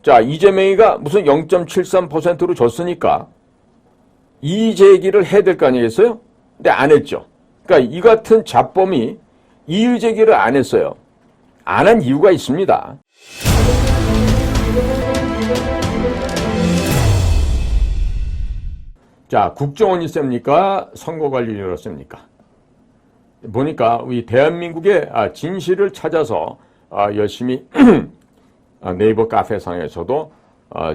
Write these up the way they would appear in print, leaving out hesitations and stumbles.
자, 이재명이가 무슨 0.73%로 졌으니까 이의제기를 해야 될 거 아니겠어요? 근데 안 했죠. 그러니까 이 같은 잡범이 이의제기를 안 했어요. 안 한 이유가 있습니다. 자, 국정원이 셉니까? 선거관리위원회가 셉니까? 보니까 우리 대한민국의 진실을 찾아서 열심히 네이버 카페상에서도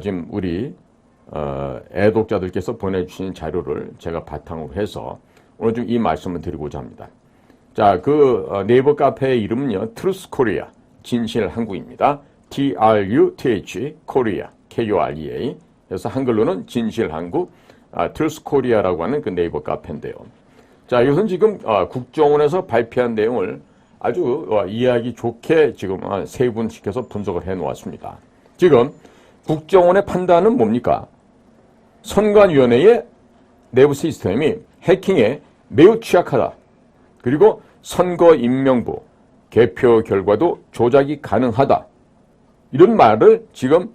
지금 우리 애독자들께서 보내주신 자료를 제가 바탕으로 해서 오늘 좀 이 말씀을 드리고자 합니다. 자, 그 네이버 카페의 이름은요, 트루스 코리아, 진실 한국입니다. TRUTH 코리아, KOREA. 그래서 한글로는 진실 한국, 트루스 코리아라고 하는 그 네이버 카페인데요. 자, 이것은 지금 국정원에서 발표한 내용을 아주 이해하기 좋게 지금 세분시켜서 분석을 해 놓았습니다. 지금 국정원의 판단은 뭡니까? 선관위원회의 내부 시스템이 해킹에 매우 취약하다. 그리고 선거인명부 개표 결과도 조작이 가능하다. 이런 말을 지금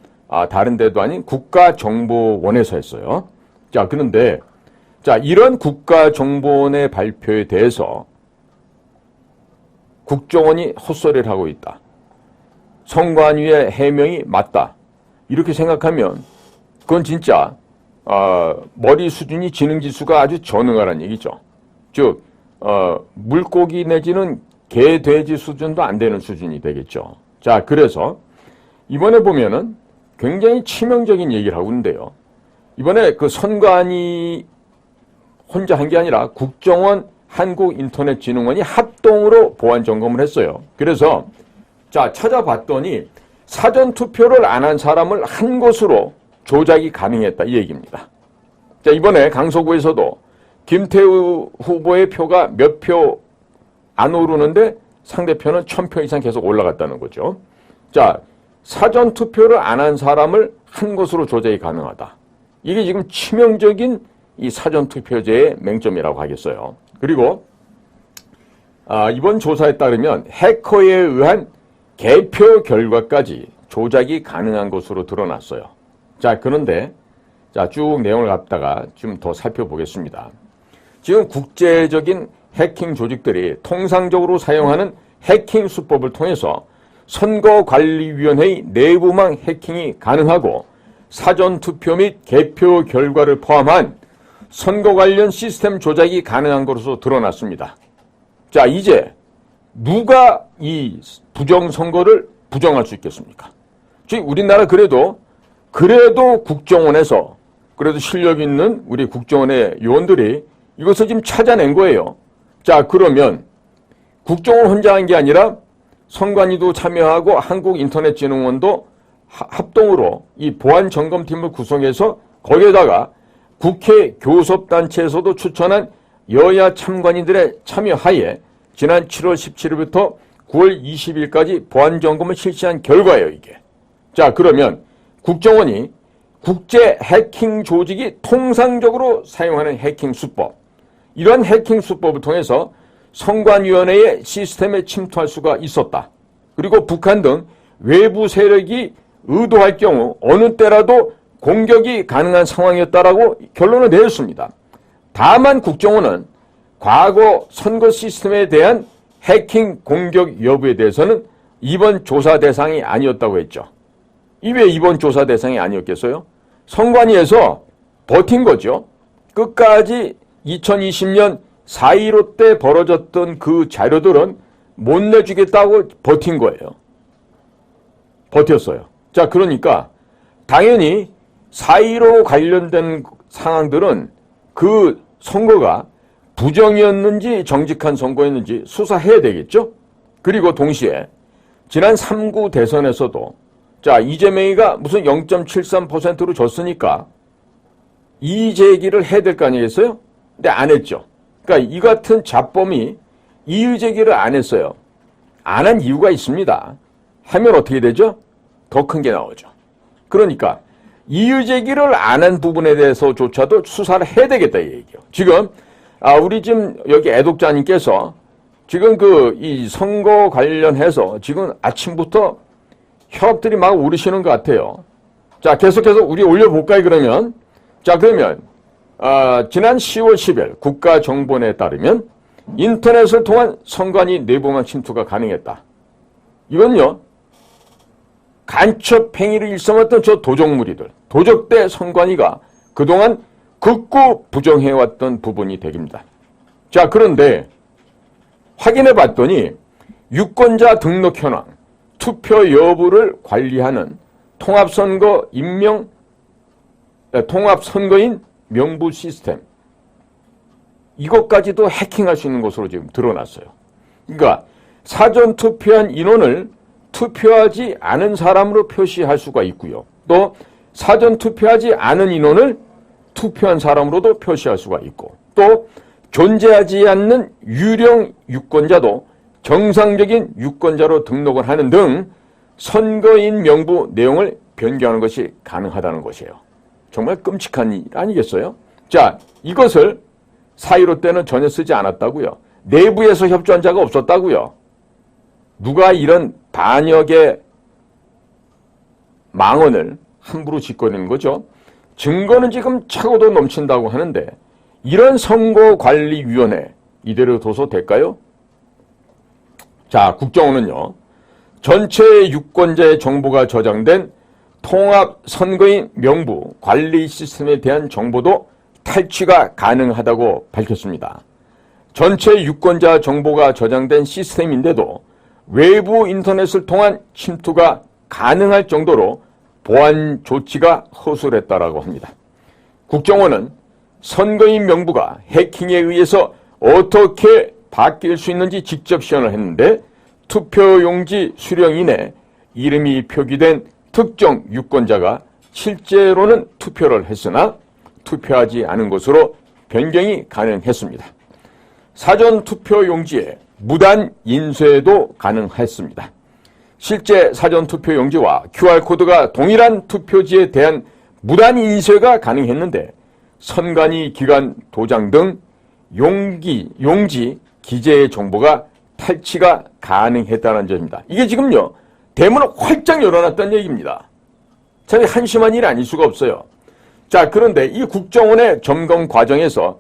다른 데도 아닌 국가정보원에서 했어요. 자, 그런데 자, 이런 국가정보원의 발표에 대해서 국정원이 헛소리를 하고 있다. 선관위의 해명이 맞다. 이렇게 생각하면 그건 진짜 머리 수준이 지능지수가 아주 전능하다는 얘기죠. 즉 물고기 내지는 개, 돼지 수준도 안 되는 수준이 되겠죠. 자, 그래서 이번에 보면은 굉장히 치명적인 얘기를 하고 있는데요. 이번에 그 선관위 혼자 한 게 아니라 국정원, 한국인터넷진흥원이 합동으로 보안 점검을 했어요. 그래서 자, 찾아봤더니 사전투표를 안 한 사람을 한 곳으로 조작이 가능했다, 이 얘기입니다. 자, 이번에 강서구에서도 김태우 후보의 표가 몇 표 안 오르는데 상대편은 1000표 이상 계속 올라갔다는 거죠. 자, 사전투표를 안 한 사람을 한 곳으로 조작이 가능하다. 이게 지금 치명적인 이 사전투표제의 맹점이라고 하겠어요. 그리고 이번 조사에 따르면 해커에 의한 개표 결과까지 조작이 가능한 것으로 드러났어요. 자, 그런데 자, 쭉 내용을 갖다가 좀 더 살펴보겠습니다. 지금 국제적인 해킹 조직들이 통상적으로 사용하는 해킹 수법을 통해서 선거관리위원회의 내부망 해킹이 가능하고 사전투표 및 개표 결과를 포함한 선거 관련 시스템 조작이 가능한 것으로 드러났습니다. 자, 이제 누가 이 부정선거를 부정할 수 있겠습니까? 즉 우리나라 그래도 국정원에서 그래도 실력 있는 우리 국정원의 요원들이 이것을 지금 찾아낸 거예요. 자, 그러면 국정원 혼자 한 게 아니라 선관위도 참여하고 한국인터넷진흥원도 합동으로 이 보안점검팀을 구성해서 거기에다가 국회 교섭단체에서도 추천한 여야 참관인들의 참여하에 지난 7월 17일부터 9월 20일까지 보안점검을 실시한 결과예요, 이게. 자, 그러면 국정원이 국제 해킹 조직이 통상적으로 사용하는 해킹 수법, 이러한 해킹 수법을 통해서 선관위원회의 시스템에 침투할 수가 있었다. 그리고 북한 등 외부 세력이 의도할 경우 어느 때라도 공격이 가능한 상황이었다라고 결론을 내렸습니다. 다만 국정원은 과거 선거 시스템에 대한 해킹 공격 여부에 대해서는 이번 조사 대상이 아니었다고 했죠. 이 왜 이번 조사 대상이 아니었겠어요? 선관위에서 버틴 거죠. 끝까지 2020년 4.15 때 벌어졌던 그 자료들은 못 내주겠다고 버틴 거예요. 버텼어요. 자, 그러니까 당연히 4.15 관련된 상황들은 그 선거가 부정이었는지 정직한 선거였는지 수사해야 되겠죠. 그리고 동시에 지난 3구 대선에서도 자, 이재명이가 무슨 0.73%로 졌으니까 이의제기를 해야 될 거 아니겠어요? 근데 안 했죠. 그러니까 이 같은 잡범이 이의제기를 안 했어요. 안 한 이유가 있습니다. 하면 어떻게 되죠? 더 큰 게 나오죠. 그러니까 이의제기를 안 한 부분에 대해서조차도 수사를 해야 되겠다, 이 얘기요. 지금 우리 지금 여기 애독자님께서 지금 이 선거 관련해서 지금 아침부터 혈압들이 막 오르시는 것 같아요. 자, 계속해서 우리 올려볼까요, 그러면? 자, 그러면, 지난 10월 10일 국가정보원에 따르면 인터넷을 통한 선관위 내부망 침투가 가능했다. 이건요, 간첩 행위를 일삼았던 저 도적무리들, 도적대 선관위가 그동안 극구 부정해왔던 부분이 되깁니다. 자, 그런데 확인해 봤더니 유권자 등록 현황, 투표 여부를 관리하는 통합선거인 명부 시스템, 이것까지도 해킹할 수 있는 것으로 지금 드러났어요. 그러니까 사전 투표한 인원을 투표하지 않은 사람으로 표시할 수가 있고요. 또 사전 투표하지 않은 인원을 투표한 사람으로도 표시할 수가 있고, 또 존재하지 않는 유령 유권자도 정상적인 유권자로 등록을 하는 등 선거인 명부 내용을 변경하는 것이 가능하다는 것이에요. 정말 끔찍한 일 아니겠어요? 자, 이것을 4.15 때는 전혀 쓰지 않았다고요. 내부에서 협조한 자가 없었다고요. 누가 이런 반역의 망언을 함부로 짓거리는 거죠. 증거는 지금 차고도 넘친다고 하는데 이런 선거관리위원회 이대로 둬서 될까요? 자, 국정원은요, 전체 유권자의 정보가 저장된 통합선거인 명부 관리 시스템에 대한 정보도 탈취가 가능하다고 밝혔습니다. 전체 유권자 정보가 저장된 시스템인데도 외부 인터넷을 통한 침투가 가능할 정도로 보안 조치가 허술했다라고 합니다. 국정원은 선거인 명부가 해킹에 의해서 어떻게 바뀔 수 있는지 직접 시연을 했는데 투표용지 수령인에 이름이 표기된 특정 유권자가 실제로는 투표를 했으나 투표하지 않은 것으로 변경이 가능했습니다. 사전 투표용지에 무단 인쇄도 가능했습니다. 실제 사전 투표용지와 QR코드가 동일한 투표지에 대한 무단 인쇄가 가능했는데 선관위 기관 도장 등 용지 기재의 정보가 탈취가 가능했다는 점입니다. 이게 지금요, 대문을 활짝 열어놨다는 얘기입니다. 참 한심한 일이 아닐 수가 없어요. 자, 그런데 이 국정원의 점검 과정에서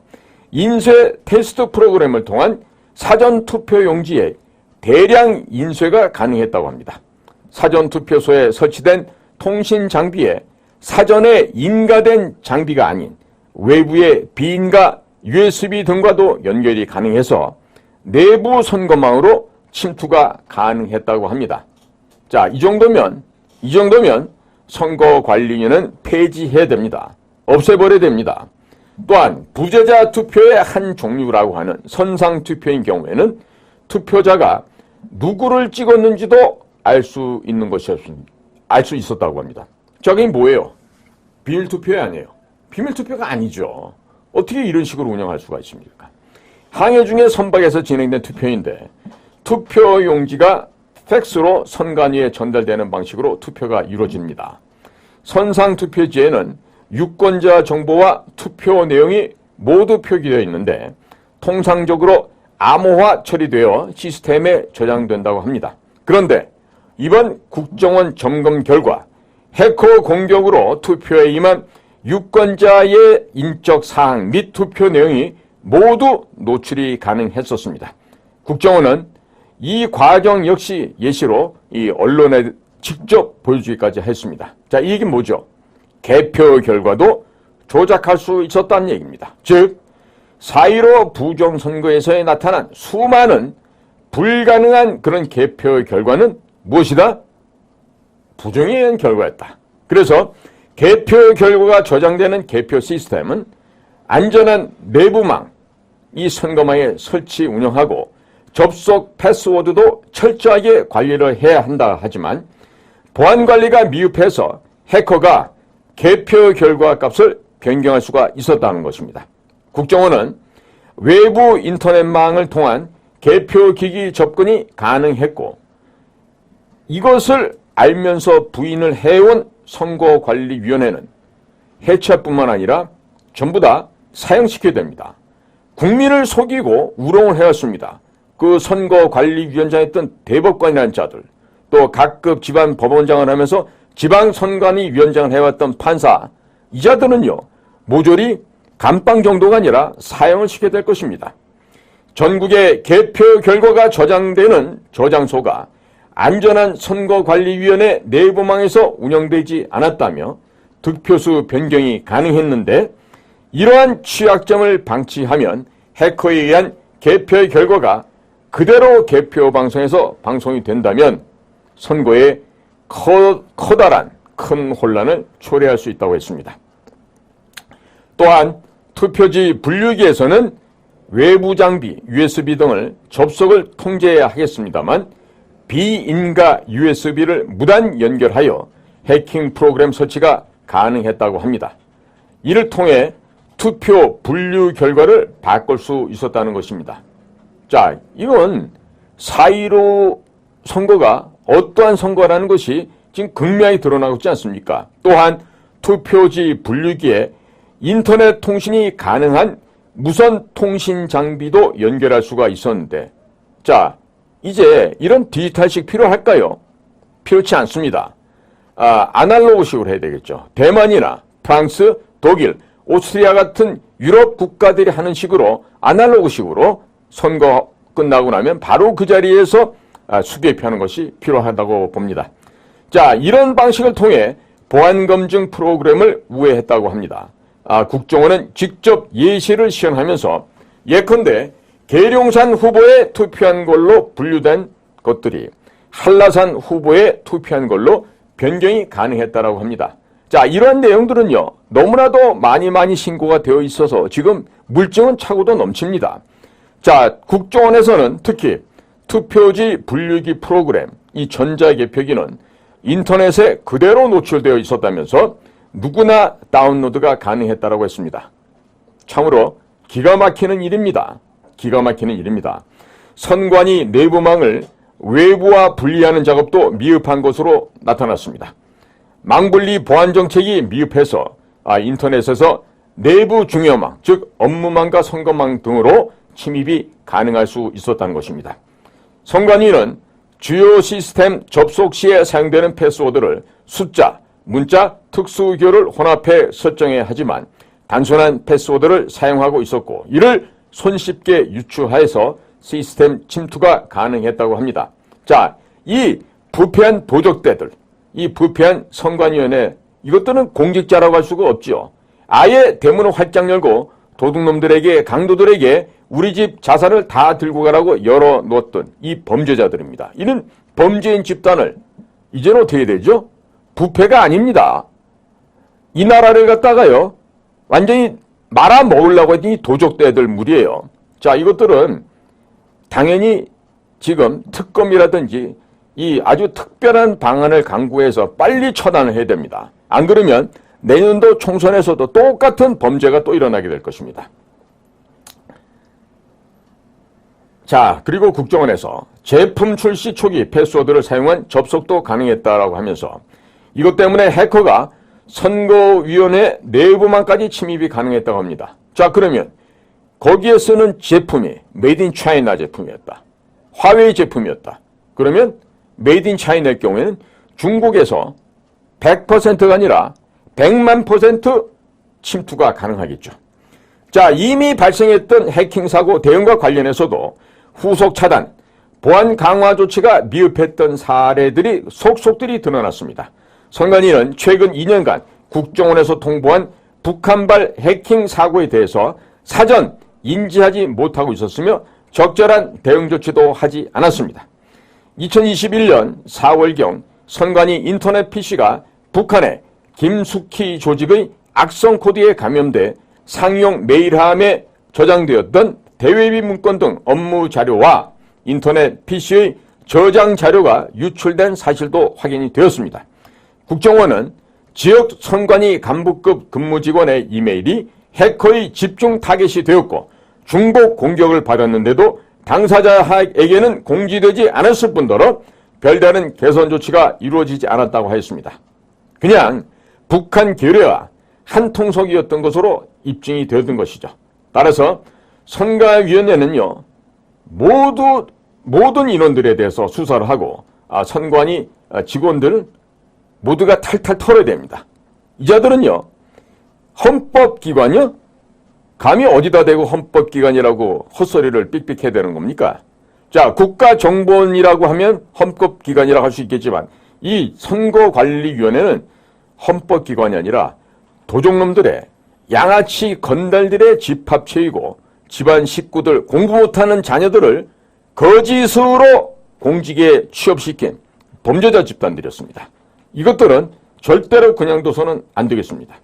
인쇄 테스트 프로그램을 통한 사전투표용지에 대량 인쇄가 가능했다고 합니다. 사전투표소에 설치된 통신 장비에 사전에 인가된 장비가 아닌 외부의 비인가 USB 등과도 연결이 가능해서 내부 선거망으로 침투가 가능했다고 합니다. 자, 이 정도면 선거관리위원회는 폐지해야 됩니다. 없애버려야 됩니다. 또한 부재자 투표의 한 종류라고 하는 선상투표인 경우에는 투표자가 누구를 찍었는지도 알 수 있는 것이었습니다. 알 수 있었다고 합니다. 저게 뭐예요? 비밀투표 아니에요. 비밀투표가 아니죠. 어떻게 이런 식으로 운영할 수가 있습니까? 항해 중에 선박에서 진행된 투표인데 투표용지가 팩스로 선관위에 전달되는 방식으로 투표가 이루어집니다. 선상투표지에는 유권자 정보와 투표 내용이 모두 표기되어 있는데 통상적으로 암호화 처리되어 시스템에 저장된다고 합니다. 그런데 이번 국정원 점검 결과 해커 공격으로 투표에 임한 유권자의 인적 사항 및 투표 내용이 모두 노출이 가능했었습니다. 국정원은 이 과정 역시 예시로 이 언론에 직접 보여주기까지 했습니다. 자, 이 얘기는 뭐죠? 개표 결과도 조작할 수 있었다는 얘기입니다. 즉 4.15 부정선거에서 나타난 수많은 불가능한 그런 개표 결과는 무엇이다? 부정에 의한 결과였다. 그래서 개표 결과가 저장되는 개표 시스템은 안전한 내부망, 이 선거망에 설치 운영하고 접속 패스워드도 철저하게 관리를 해야 한다 하지만 보안관리가 미흡해서 해커가 개표 결과 값을 변경할 수가 있었다는 것입니다. 국정원은 외부 인터넷망을 통한 개표기기 접근이 가능했고 이것을 알면서 부인을 해온 선거관리위원회는 해체뿐만 아니라 전부 다 사형시켜야 됩니다. 국민을 속이고 우롱을 해왔습니다. 그 선거관리위원장이었던 대법관이라는 자들, 또 각급 집안 법원장을 하면서 지방선관위 위원장을 해왔던 판사, 이자들은요, 모조리 감빵 정도가 아니라 사형을 시켜야 될 것입니다. 전국의 개표 결과가 저장되는 저장소가 안전한 선거관리위원회 내부망에서 운영되지 않았다며 득표수 변경이 가능했는데, 이러한 취약점을 방치하면 해커에 의한 개표 결과가 그대로 개표 방송에서 방송이 된다면 선거에 커다란 큰 혼란을 초래할 수 있다고 했습니다. 또한 투표지 분류기에서는 외부 장비, USB 등을 접속을 통제해야 하겠습니다만 비인가 USB를 무단 연결하여 해킹 프로그램 설치가 가능했다고 합니다. 이를 통해 투표 분류 결과를 바꿀 수 있었다는 것입니다. 자, 이건 4.15 선거가 어떠한 선거라는 것이 지금 극명히 드러나고 있지 않습니까? 또한 투표지 분류기에 인터넷 통신이 가능한 무선 통신 장비도 연결할 수가 있었는데, 자, 이제 이런 디지털식 필요할까요? 필요치 않습니다. 아날로그식으로 해야 되겠죠. 대만이나 프랑스, 독일, 오스트리아 같은 유럽 국가들이 하는 식으로 아날로그식으로 선거 끝나고 나면 바로 그 자리에서 수개표하는 것이 필요하다고 봅니다. 자, 이런 방식을 통해 보안검증 프로그램을 우회했다고 합니다. 국정원은 직접 예시를 시연하면서 예컨대 계룡산 후보에 투표한 걸로 분류된 것들이 한라산 후보에 투표한 걸로 변경이 가능했다고 합니다. 자, 이러한 내용들은요, 너무나도 많이 신고가 되어 있어서 지금 물증은 차고도 넘칩니다. 자, 국정원에서는 특히 투표지 분류기 프로그램, 이 전자개표기는 인터넷에 그대로 노출되어 있었다면서 누구나 다운로드가 가능했다고 했습니다. 참으로 기가 막히는 일입니다. 기가 막히는 일입니다. 선관위 내부망을 외부와 분리하는 작업도 미흡한 것으로 나타났습니다. 망분리 보안 정책이 미흡해서 인터넷에서 내부 중요망, 즉 업무망과 선거망 등으로 침입이 가능할 수 있었다는 것입니다. 선관위는 주요 시스템 접속 시에 사용되는 패스워드를 숫자, 문자, 특수교를 혼합해 설정해야 하지만 단순한 패스워드를 사용하고 있었고, 이를 손쉽게 유추해서 시스템 침투가 가능했다고 합니다. 자, 이 부패한 도적대들, 이 부패한 선관위원회, 이것들은 공직자라고 할 수가 없죠. 아예 대문을 활짝 열고 도둑놈들에게, 강도들에게 우리 집 자산을 다 들고 가라고 열어놓았던 이 범죄자들입니다. 이는 범죄인 집단을 이제는 어떻게 되죠? 부패가 아닙니다. 이 나라를 갖다가요, 완전히 말아먹으려고 했던 이 도적대들 무리예요. 자, 이것들은 당연히 지금 특검이라든지 이 아주 특별한 방안을 강구해서 빨리 처단을 해야 됩니다. 안 그러면 내년도 총선에서도 똑같은 범죄가 또 일어나게 될 것입니다. 자, 그리고 국정원에서 제품 출시 초기 패스워드를 사용한 접속도 가능했다라고 하면서 이것 때문에 해커가 선거위원회 내부망까지 침입이 가능했다고 합니다. 자, 그러면 거기에 쓰는 제품이 메이드 인 차이나 제품이었다. 화웨이 제품이었다. 그러면 메이드 인 차이나의 경우에는 중국에서 100%가 아니라 100만 % 침투가 가능하겠죠. 자, 이미 발생했던 해킹 사고 대응과 관련해서도 후속 차단, 보안 강화 조치가 미흡했던 사례들이 속속들이 드러났습니다. 선관위는 최근 2년간 국정원에서 통보한 북한발 해킹 사고에 대해서 사전 인지하지 못하고 있었으며 적절한 대응 조치도 하지 않았습니다. 2021년 4월경 선관위 인터넷 PC가 북한의 김숙희 조직의 악성 코드에 감염돼 상용 메일함에 저장되었던 대외비 문건 등 업무 자료와 인터넷 PC의 저장 자료가 유출된 사실도 확인이 되었습니다. 국정원은 지역 선관위 간부급 근무직원의 이메일이 해커의 집중 타겟이 되었고 중복 공격을 받았는데도 당사자에게는 공지되지 않았을 뿐더러 별다른 개선 조치가 이루어지지 않았다고 하였습니다. 그냥 북한 계례와 한 통속이었던 것으로 입증이 되었던 것이죠. 따라서 선관위원회는요, 모든 인원들에 대해서 수사를 하고 선관위 직원들 모두가 탈탈 털어야 됩니다. 이 자들은요, 헌법기관이요? 감히 어디다 대고 헌법기관이라고 헛소리를 삑삑해야 되는 겁니까? 자, 국가정보원이라고 하면 헌법기관이라고 할 수 있겠지만 이 선거관리위원회는 헌법기관이 아니라 도적놈들의 양아치 건달들의 집합체이고 집안 식구들, 공부 못하는 자녀들을 거짓으로 공직에 취업시킨 범죄자 집단들이었습니다. 이것들은 절대로 그냥 둬서는 안 되겠습니다.